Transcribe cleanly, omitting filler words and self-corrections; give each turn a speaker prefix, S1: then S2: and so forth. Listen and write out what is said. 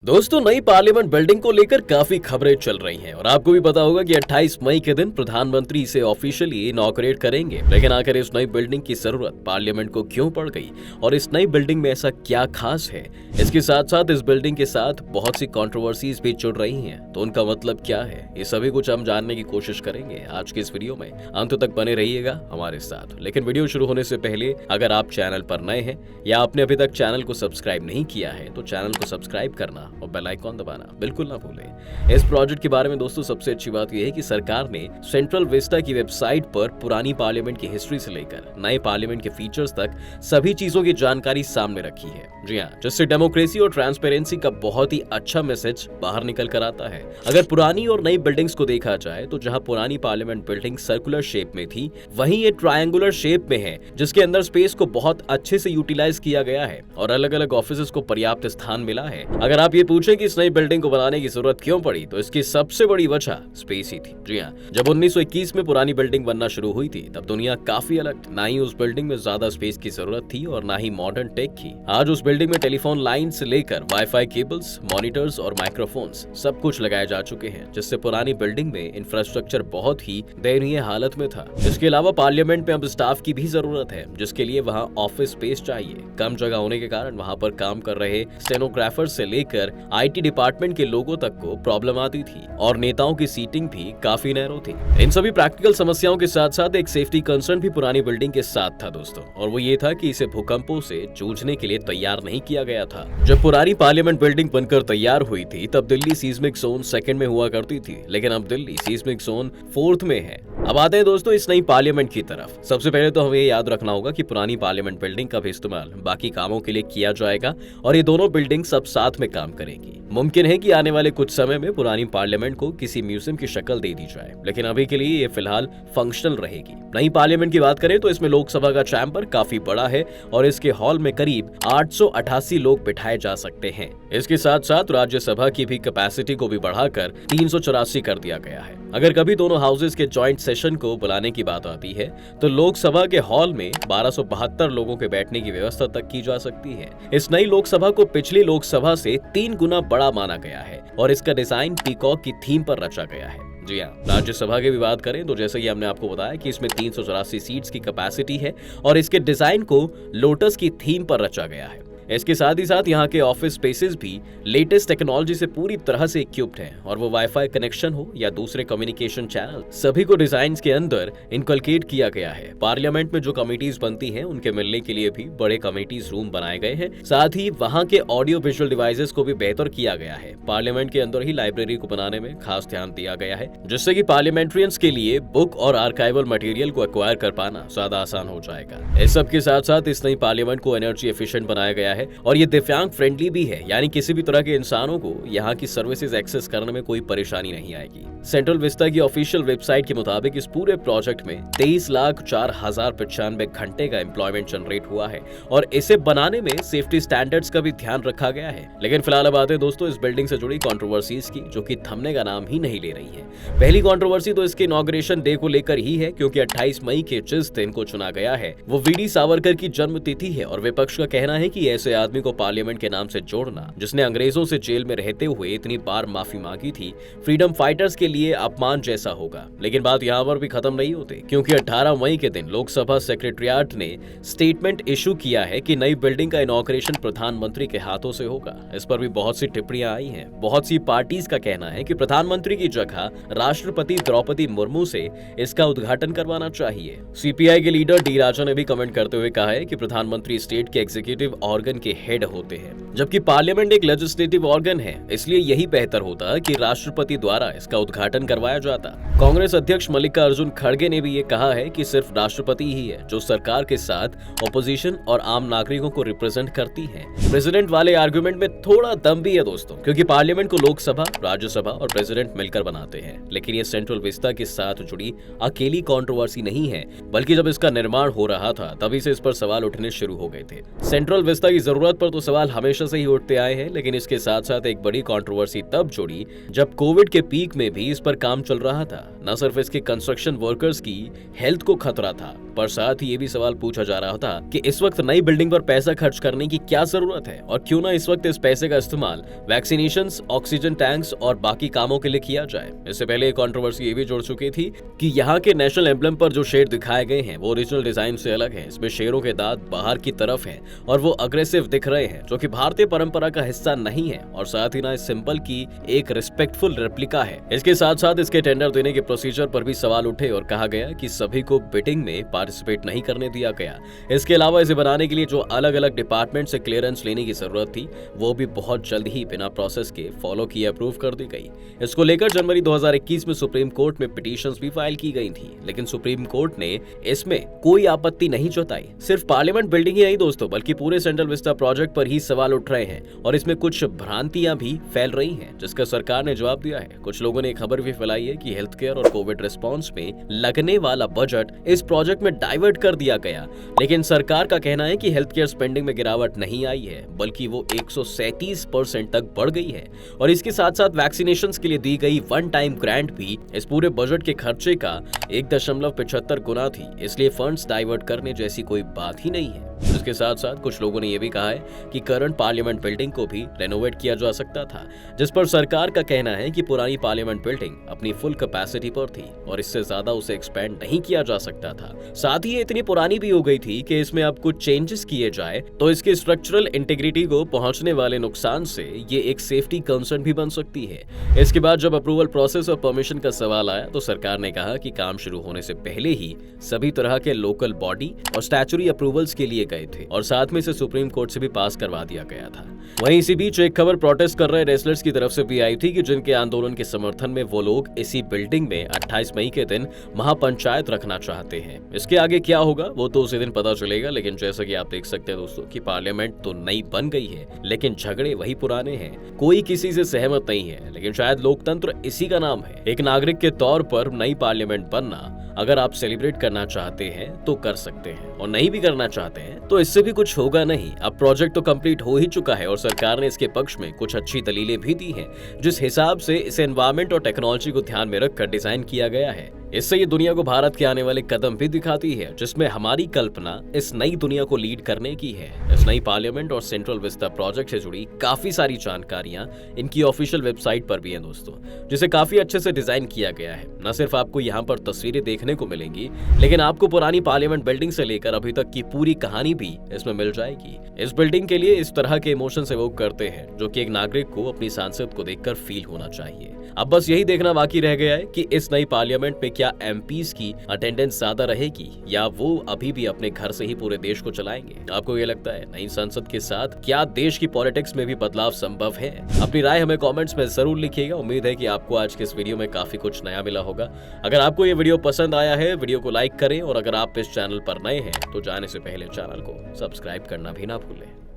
S1: दोस्तों, नई parliament building को लेकर काफी खबरें चल रही हैं और आपको भी पता होगा कि 28 मई के दिन प्रधानमंत्री इसे ऑफिशियली इनॉग्रेट करेंगे। लेकिन आखिर इस नई बिल्डिंग की जरूरत पार्लियामेंट को क्यों पड़ गई और इस नई बिल्डिंग में ऐसा क्या खास है? इसके साथ साथ इस बिल्डिंग के साथ बहुत सी कंट्रोवर्सीज भी जुड़ रही हैं, तो उनका मतलब क्या है, ये सभी कुछ हम जानने की कोशिश करेंगे आज की इस वीडियो में। अंत तक बने रहिएगा हमारे साथ। लेकिन वीडियो शुरू होने से पहले अगर आप चैनल पर नए हैं या आपने अभी तक चैनल को सब्सक्राइब नहीं किया है तो चैनल को सब्सक्राइब करना और बेल आइकॉन दबाना बिल्कुल ना भूलें। इस प्रोजेक्ट के बारे में दोस्तों सबसे अच्छी बात यह है कि सरकार ने सेंट्रल विस्टा की वेबसाइट पर पुरानी पार्लियामेंट की हिस्ट्री से लेकर नए पार्लियामेंट के फीचर्स तक सभी चीजों की जानकारी सामने रखी है। जी हाँ, जिससे डेमोक्रेसी और ट्रांसपेरेंसी का बहुत ही अच्छा मैसेज बाहर निकल कर आता है। अगर पुरानी और नई बिल्डिंग्स को देखा जाए तो जहां पुरानी पार्लियामेंट बिल्डिंग सर्कुलर शेप में थी, वहीं ये ट्रायंगुलर शेप में है, जिसके अंदर स्पेस को बहुत अच्छे से यूटिलाइज किया गया है और अलग अलग ऑफिस को पर्याप्त स्थान मिला है। अगर आप ये पूछें कि इस नई बिल्डिंग को बनाने की जरूरत क्यों पड़ी, तो इसकी सबसे बड़ी वजह स्पेस ही थी। जी हाँ, जब 1921 में पुरानी बिल्डिंग बनना शुरू हुई थी तब दुनिया काफी अलग थी। ना ही उस बिल्डिंग में ज्यादा स्पेस की जरूरत थी और ना ही मॉडर्न टेक की। आज उस बिल्डिंग में टेलीफोन लाइन से लेकर वाईफाई केबल्स, मॉनिटर्स और माइक्रोफोन्स सब कुछ लगाए जा चुके हैं, जिससे पुरानी बिल्डिंग में इंफ्रास्ट्रक्चर बहुत ही दयनीय हालत में था। इसके अलावा पार्लियामेंट में अब स्टाफ की भी जरूरत है, जिसके लिए वहाँ ऑफिस स्पेस चाहिए। कम जगह होने के कारण वहाँ पर काम कर रहे स्टेनोग्राफर से लेकर IT डिपार्टमेंट के लोगों तक को प्रॉब्लम आती थी और नेताओं की सीटिंग भी काफी नैरो थी। इन सभी प्रैक्टिकल समस्याओं के साथ साथ एक सेफ्टी कंसर्न भी पुरानी बिल्डिंग के साथ था दोस्तों, और वो ये था कि इसे भूकंपों से जूझने के लिए तैयार नहीं किया गया था। जब पुरानी पार्लियामेंट बिल्डिंग बनकर तैयार हुई थी तब दिल्ली सीस्मिक जोन 2 में हुआ करती थी, लेकिन अब दिल्ली सीस्मिक जोन 4 में है। अब आते हैं दोस्तों इस नई पार्लियामेंट की तरफ। सबसे पहले तो हमें याद रखना होगा कि पुरानी पार्लियामेंट बिल्डिंग का भी इस्तेमाल बाकी कामों के लिए किया जाएगा और ये दोनों बिल्डिंग सब साथ में काम करेंगी। मुमकिन है कि आने वाले कुछ समय में पुरानी पार्लियामेंट को किसी म्यूजियम की शक्ल दे दी जाए, लेकिन अभी के लिए ये फिलहाल फंक्शनल रहेगी। नई पार्लियामेंट की बात करें तो इसमें लोकसभा का चैम्बर काफी बड़ा है और इसके हॉल में करीब 888 लोग बिठाए जा सकते हैं। इसके साथ साथ राज्यसभा की भी कैपेसिटी को भी बढ़ाकर 384 कर दिया गया है। अगर कभी दोनों हाउसेज के जॉइंट सेशन को बुलाने की बात आती है तो लोकसभा के हॉल में 1272 लोगों के बैठने की व्यवस्था तक की जा सकती है। इस नई लोकसभा को पिछली लोकसभा से 3 गुना बड़ा माना गया है और इसका डिजाइन पीकॉक की थीम पर रचा गया है। जी हाँ, राज्यसभा की भी बात करें तो जैसे कि हमने आपको बताया कि इसमें 384 सीट्स की कैपेसिटी है और इसके डिजाइन को लोटस की थीम पर रचा गया है। इसके साथ ही साथ यहाँ के ऑफिस स्पेसेस भी लेटेस्ट टेक्नोलॉजी से पूरी तरह से इक्विप्ड हैं और वो वाईफाई कनेक्शन हो या दूसरे कम्युनिकेशन चैनल, सभी को डिजाइन के अंदर इनकलकेट किया गया है। पार्लियामेंट में जो कमिटीज बनती हैं उनके मिलने के लिए भी बड़े कमिटीज रूम बनाए गए हैं। साथ ही वहाँ के ऑडियो विजुअल डिवाइसेस को भी बेहतर किया गया है। पार्लियामेंट के अंदर ही लाइब्रेरी को बनाने में खास ध्यान दिया गया है, जिससे कि पार्लियामेंट्रियंस के लिए बुक और आर्काइवल मटेरियल को एक्वायर कर पाना ज्यादा आसान हो जाएगा। इस सब के साथ साथ इस नई पार्लियामेंट को एनर्जी एफिशिएंट बनाया गया है और ये दिव्यांग फ्रेंडली भी है, यानी किसी भी तरह के इंसानों को यहाँ की सर्विसेज एक्सेस करने में कोई परेशानी नहीं आएगी। सेंट्रल विस्टा की ऑफिशियल वेबसाइट के मुताबिक इस पूरे प्रोजेक्ट में 23,04,095 घंटे का एम्प्लॉयमेंट जनरेट हुआ है और इसे बनाने में सेफ्टी स्टैंडर्ड्स का भी ध्यान रखा गया है। लेकिन फिलहाल अब आते हैं दोस्तों इस बिल्डिंग से जुड़ी कंट्रोवर्सीज की, जो कि थमने का नाम ही नहीं ले रही है। पहली कंट्रोवर्सी तो इसके इनॉग्रेशन डे को लेकर ही है, क्योंकि 28 मई के जिस दिन को चुना गया है वो वीडी सावरकर की जन्म तिथि है और विपक्ष का कहना है कि ऐसे आदमी को पार्लियामेंट के नाम से जोड़ना, जिसने अंग्रेजों से जेल में रहते हुए इतनी बार माफी मांगी थी, फ्रीडम फाइटर्स के लिए अपमान जैसा होगा। लेकिन बात यहाँ पर भी खत्म नहीं होती, क्योंकि 18 मई के दिन लोकसभा सेक्रेटरिएट ने स्टेटमेंट इशू किया है कि नई बिल्डिंग का इनॉग्रेशन प्रधानमंत्री के हाथों से होगा। इस पर भी बहुत सी टिप्पणियां आई हैं। बहुत सी पार्टीज का कहना है कि प्रधानमंत्री की जगह राष्ट्रपति द्रौपदी मुर्मू से इसका उद्घाटन करवाना चाहिए। CPI के लीडर डी राजा ने भी कमेंट करते हुए कहा है कि प्रधानमंत्री स्टेट के एग्जीक्यूटिव ऑर्गन के हेड होते हैं, जबकि पार्लियामेंट एक लेजिस्लेटिव ऑर्गन है, इसलिए यही बेहतर होता कि राष्ट्रपति द्वारा इसका उद्घाटन करवाया जाता। कांग्रेस अध्यक्ष मल्लिकार्जुन खड़गे ने भी ये कहा है कि सिर्फ राष्ट्रपति ही है जो सरकार के साथ ऑपोजिशन और आम नागरिकों को रिप्रेजेंट करती है। प्रेसिडेंट वाले आर्गुमेंट में थोड़ा दम भी है दोस्तों, क्योंकि पार्लियामेंट को लोकसभा, राज्यसभा और प्रेसिडेंट मिलकर बनाते हैं। लेकिन ये सेंट्रल विस्टा के साथ जुड़ी अकेली कंट्रोवर्सी नहीं है, बल्कि जब इसका निर्माण हो रहा था तभी से इस पर सवाल उठने शुरू हो गए थे। सेंट्रल विस्टा की जरूरत पर तो सवाल हमेशा से ही उठते आए हैं, लेकिन इसके साथ साथ एक बड़ी कंट्रोवर्सी तब जुड़ी जब कोविड के पीक में भी इस पर काम चल रहा था। न सिर्फ इसके कंस्ट्रक्शन वर्कर्स की हेल्थ को खतरा था, पर साथ ही ये भी सवाल पूछा जा रहा था कि इस वक्त नई बिल्डिंग पर पैसा खर्च करने की क्या जरूरत है और क्यों ना इस वक्त इस पैसे का इस्तेमाल वैक्सीनेशंस, ऑक्सीजन टैंक्स और बाकी कामों के लिए किया जाए। इससे पहले एक कंट्रोवर्सी ये भी जुड़ चुकी थी कि यहाँ के नेशनल एम्बलम पर जो शेर दिखाए गए हैं वो ओरिजिनल डिजाइन से अलग है। इसमें शेरों के दांत बाहर की तरफ हैं और वो अग्रेसिव दिख रहे हैं, जो कि भारतीय परंपरा का हिस्सा नहीं है और साथ ही ना इस सिंबल की एक रिस्पेक्टफुल रेप्लिका है। इसके साथ साथ इसके टेंडर देने के प्रोसीजर पर भी सवाल उठे और कहा गया कि सभी को बिडिंग में पार्टिसिपेट नहीं करने दिया गया। इसके अलावा इसे बनाने के लिए जो अलग अलग डिपार्टमेंट से क्लियरेंस लेने की जरूरत थी वो भी बहुत जल्द ही बिना प्रोसेस के फॉलो किए अप्रूव कर दी गई। इसको लेकर जनवरी 2021 में सुप्रीम कोर्ट में पिटीशंस भी फाइल की गई थी, लेकिन सुप्रीम कोर्ट ने इसमें कोई आपत्ति नहीं जताई। सिर्फ पार्लियामेंट बिल्डिंग ही नहीं दोस्तों, बल्कि पूरे सेंट्रल विस्टा प्रोजेक्ट पर ही सवाल उठ रहे हैं और इसमें कुछ भ्रांतियां भी फैल रही हैं, जिसका सरकार ने जवाब दिया है। कुछ लोगों ने खबर भी फैलाई है कि हेल्थ केयर और कोविड रिस्पांस में लगने वाला बजट इस प्रोजेक्ट में डाइवर्ट कर दिया गया, लेकिन सरकार का कहना है कि हेल्थ केयर स्पेंडिंग में गिरावट नहीं आई है, बल्कि वो 137% तक बढ़ गई है और इसके साथ साथ वैक्सीनेशंस के लिए दी गई वन टाइम ग्रांट भी इस पूरे बजट के खर्चे का 1.75 गुना थी। इसलिए फंड्स डाइवर्ट करने जैसी कोई बात ही नहीं है। इसके साथ साथ कुछ लोगों ने यह भी कहा है कि करंट पार्लियामेंट बिल्डिंग को भी रेनोवेट किया जा सकता था, जिस पर सरकार का कहना है कि पुरानी पार्लियामेंट बिल्डिंग अपनी फुल कैपेसिटी पर थी और इससे ज्यादा उसे एक्सपेंड नहीं किया जा सकता था। साथ ही ये इतनी पुरानी भी हो गई थी कि इसमें अब कुछ चेंजेस किए जाए तो इसकी स्ट्रक्चरल इंटीग्रिटी को पहुंचने वाले नुकसान से ये एक सेफ्टी कंसर्न भी बन सकती है। इसके बाद जब अप्रूवल प्रोसेस और परमिशन का सवाल आया तो सरकार ने कहा कि काम शुरू होने से पहले ही सभी तरह के लोकल बॉडी और स्टैच्यूटरी अप्रूवल्स के लिए गए थे और साथ में इसे सुप्रीम कोर्ट से भी पास करवा दिया गया था। वहीं इसी बीच एक खबर प्रोटेस्ट कर रहे रेसलर्स की तरफ से भी आई थी कि जिनके आंदोलन के समर्थन में वो लोग इसी बिल्डिंग में 28 मई के दिन महापंचायत रखना चाहते हैं। इसके आगे क्या होगा वो तो उसी दिन पता चलेगा, लेकिन जैसा कि आप देख सकते हैं दोस्तों कि पार्लियामेंट तो नई बन गई है, लेकिन झगड़े वही पुराने हैं। कोई किसी से सहमत नहीं है, लेकिन शायद लोकतंत्र इसी का नाम है। एक नागरिक के तौर पर नई पार्लियामेंट बनना अगर आप सेलिब्रेट करना चाहते हैं तो कर सकते हैं और नहीं भी करना चाहते हैं तो इससे भी कुछ होगा नहीं। अब प्रोजेक्ट तो कंप्लीट हो ही चुका है और सरकार ने इसके पक्ष में कुछ अच्छी दलीलें भी दी हैं, जिस हिसाब से इसे एनवायरमेंट और टेक्नोलॉजी को ध्यान में रखकर डिजाइन किया गया है। इससे ये दुनिया को भारत के आने वाले कदम भी दिखाती है, जिसमें हमारी कल्पना इस नई दुनिया को लीड करने की है। इस नई पार्लियामेंट और सेंट्रल विस्टा प्रोजेक्ट से जुड़ी काफी सारी जानकारियां इनकी ऑफिशियल वेबसाइट पर भी हैं दोस्तों, जिसे काफी अच्छे से डिजाइन किया गया है। न सिर्फ आपको यहाँ पर तस्वीरें देखने को मिलेंगी, लेकिन आपको पुरानी पार्लियामेंट बिल्डिंग से लेकर अभी तक की पूरी कहानी भी इसमें मिल जाएगी। इस बिल्डिंग के लिए इस तरह के इमोशंस एवोक करते हैं जो कि एक नागरिक को अपनी सांसद को देखकर फील होना चाहिए। अब बस यही देखना बाकी रह गया है कि इस नई पार्लियामेंट में क्या एमपीज की अटेंडेंस ज्यादा रहेगी या वो अभी भी अपने घर से ही पूरे देश को चलाएंगे। आपको ये लगता है नई संसद के साथ क्या देश की पॉलिटिक्स में भी बदलाव संभव है? अपनी राय हमें कमेंट्स में जरूर लिखिएगा। उम्मीद है कि आपको आज के इस वीडियो में काफी कुछ नया मिला होगा। अगर आपको ये वीडियो पसंद आया है, वीडियो को लाइक करें और अगर आप इस चैनल पर नए हैं तो जाने से पहले चैनल को सब्सक्राइब करना भी ना भूलें।